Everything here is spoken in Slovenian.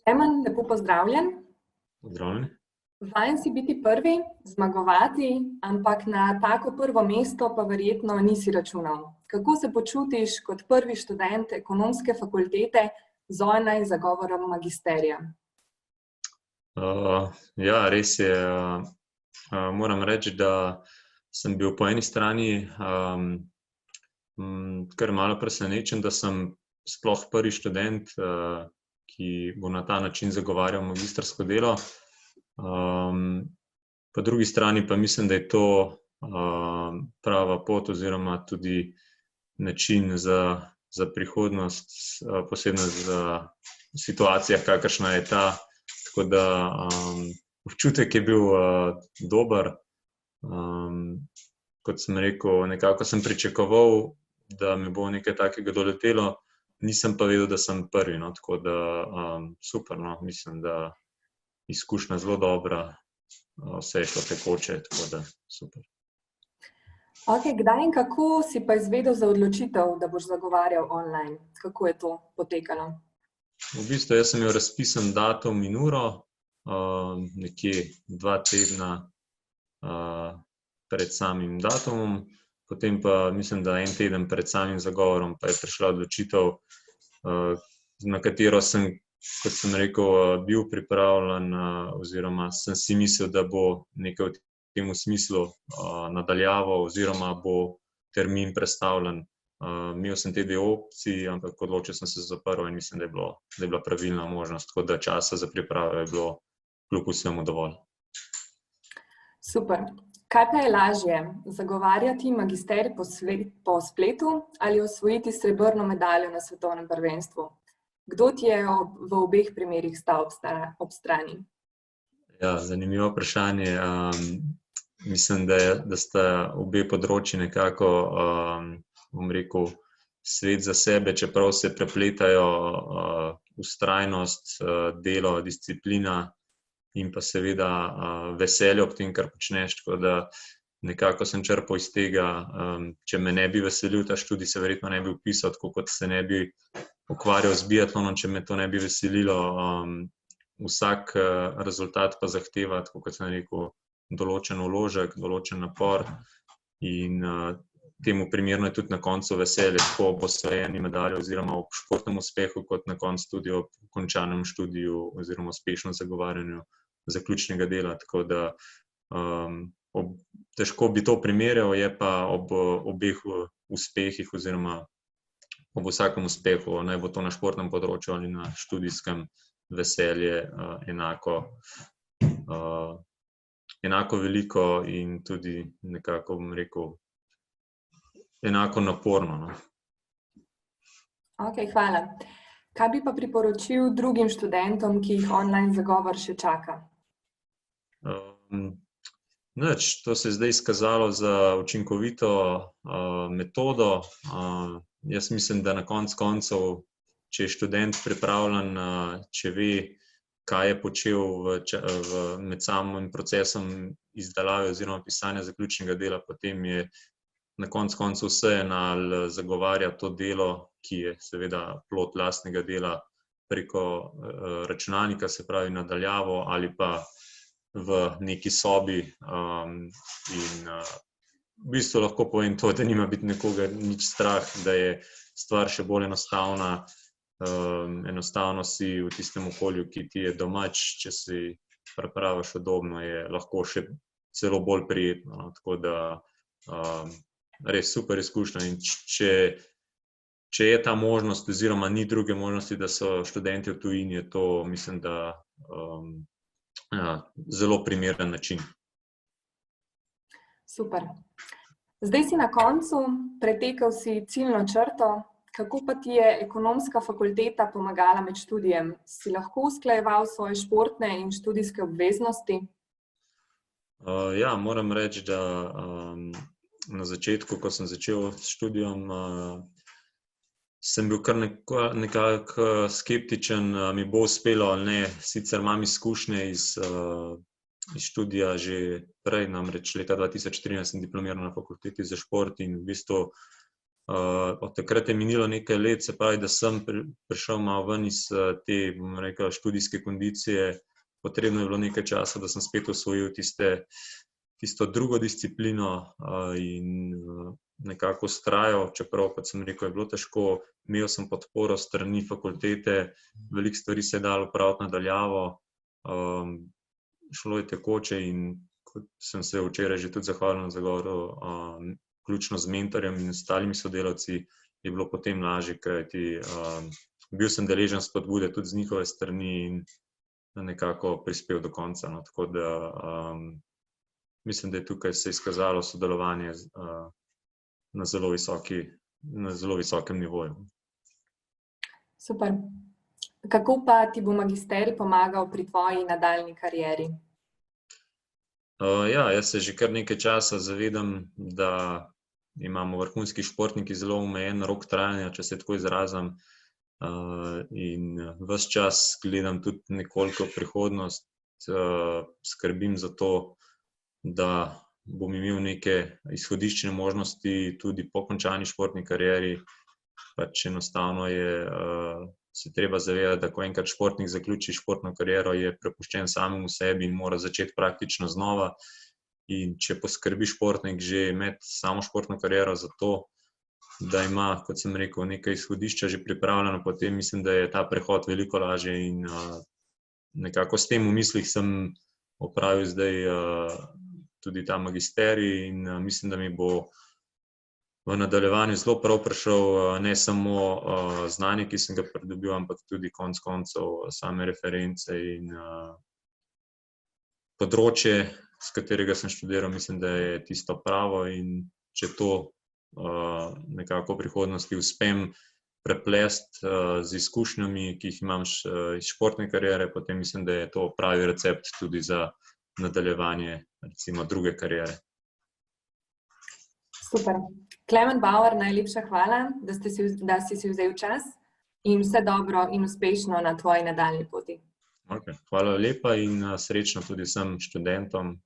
Klemen, lepo pozdravljen. Pozdravljeni. Vajen si biti prvi, zmagovati, ampak na tako prvo mesto pa verjetno nisi računal. Kako se počutiš kot prvi študent ekonomske fakultete z online zagovorom magisterija? Ja, res je. Moram reči, da sem bil po eni strani kar malo presenečen, da sem sploh prvi študent, ki bo na ta način zagovarjal magistrsko delo. Po drugi strani pa mislim, da je to prava pot oziroma tudi način za prihodnost, posebno v situacijah, kakršna je ta. Tako da občutek je bil dober. Kot sem rekel, nekako sem pričakoval, da me bo nekaj takega doletelo, nisem pa vedel, da sem prvi, no, tako da super, no, mislim, da izkušnja zelo dobra, vse je šlo tekoče, tako da super. Ok, kdaj in kako si pa izvedel za odločitev, da boš zagovarjal online? Kako je to potekalo? V bistvu jaz sem imel razpisan datum in uro, nekje 2 tedna pred samim datumom, potem pa mislim, da 1 teden pred samim zagovorom pa je prišla odločitev, na katero sem, kot sem rekel, bil pripravljen, oziroma sem si mislil, da bo nekaj v tem smislu nadaljavo oziroma bo termin prestavljen. Imel sem te 2 opciji, ampak odločil sem se za prvo in mislim, da je bila pravilna možnost, tako da časa za pripravo je bilo kljub vsemu dovolj. Super. Kaj pa je lažje, zagovarjati magisterij po spletu ali osvojiti srebrno medaljo na svetovnem prvenstvu? Kdo ti je v obeh primerih stal ob strani? Ja, zanimivo vprašanje. Mislim, da sta obe področji nekako, bom rekel, svet za sebe, čeprav se prepletajo vztrajnost, delo, disciplina in pa seveda veselje ob tem, kar počneš, tako da nekako sem črpal iz tega. Če me ne bi veselil ta študij, se verjetno ne bi vpisal, tako kot se ne bi ukvarjal z biatlonom, če me to ne bi veselilo. Vsak rezultat pa zahteva, tako kot sem rekel, določen vložek, določen napor in temu primerno je tudi na koncu veselje, tako ob osvojeni medalji oziroma ob športnem uspehu, kot na koncu tudi ob končanem študiju oziroma uspešnem zagovarjanju zaključnega dela, tako da težko bi to primerjal, je pa ob obeh uspehih oziroma ob vsakem uspehu, naj bo to na športnem področju ali na študijskem, veselje enako veliko in tudi nekako, bom rekel, enako naporno, no. Ok, hvala. Kaj bi pa priporočil drugim študentom, ki jih online zagovor še čaka? Nič, to se je zdaj izkazalo za učinkovito metodo. Jaz mislim, da na koncu koncev, če je študent pripravljen, če ve, kaj je počel med samim procesom izdelave oziroma pisanja zaključnega dela, potem je na koncu koncev vseeno, ali zagovarja to delo, ki je seveda plod lastnega dela preko računalnika, se pravi na daljavo, ali pa v neki sobi. In v bistvu lahko povem to, da nima biti nekoga nič strah, da je stvar še bolj enostavna. Enostavno si v tistem okolju, ki ti je domač, če si pripraviš udobno, je lahko še celo bolj prijetno, no. Tako da res super izkušnja in če je ta možnost oziroma ni druge možnosti, da so študenti v tujini, je to, mislim, da zelo primeren način. Super. Zdaj si na koncu, pretekel si ciljno črto. Kako pa ti je ekonomska fakulteta pomagala med študijem? Si lahko usklajeval svoje športne in študijske obveznosti? Ja, moram reči, da na začetku, ko sem začel s študijom, sem bil kar nekako skeptičen, mi bo uspelo ali ne. Sicer imam izkušnje iz študija že prej, namreč leta 2013 sem diplomiral na fakulteti za šport in v bistvu Od takrat je minilo nekaj let, se pravi, da sem prišel malo ven iz te, bom rekel, študijske kondicije. Potrebno je bilo nekaj časa, da sem spet osvojil tisto drugo disciplino in nekako vztrajal, čeprav, kot sem rekel, je bilo težko. Imel sem podporo strani fakultete, veliko stvari se je dalo opraviti nadaljavo, šlo je tekoče in kot sem se včeraj že tudi zahvalil na zagovoru, vključno z mentorjem in ostalimi sodelavci, je bilo potem lažje, kajti bil sem deležen spodbude tudi z njihove strani in nekako prispel do konca. No. Tako da mislim, da je tukaj se izkazalo sodelovanje na zelo visokem nivoju. Super. Kako pa ti bo magisterij pomagal pri tvoji nadaljnji karieri? Ja, jaz se že kar nekaj časa zavedam, da imamo vrhunski športniki zelo omejen rok trajanja, če se tako izrazim, in ves čas gledam tudi nekoliko prihodnost, skrbim za to, da bom imel neke izhodiščne možnosti tudi po končani športni karieri. Pač enostavno je se treba zavedati, da ko enkrat športnik zaključi športno kariero, je prepuščen samemu sebi in mora začeti praktično znova. In če poskrbi športnik že med samo športno kariero za to, da ima, kot sem rekel, nekaj izhodišča že pripravljeno, potem mislim, da je ta prehod veliko lažje in nekako s tem v mislih sem opravil zdaj tudi ta magisterij in mislim, da mi bo v nadaljevanju zelo prav prišel ne samo znanje, ki sem ga pridobil, ampak tudi konec koncev same reference in področje, s katerega sem študiral, mislim, da je tisto pravo in če to nekako v prihodnosti uspem preplesti z izkušnjami, ki jih imam iz športne kariere, potem mislim, da je to pravi recept tudi za nadaljevanje recimo druge kariere. Super. Klemen Bauer, najlepša hvala, da si si vzel čas in vse dobro in uspešno na tvoji nadaljnji poti. Okay. Hvala lepa in srečno tudi vsem študentom.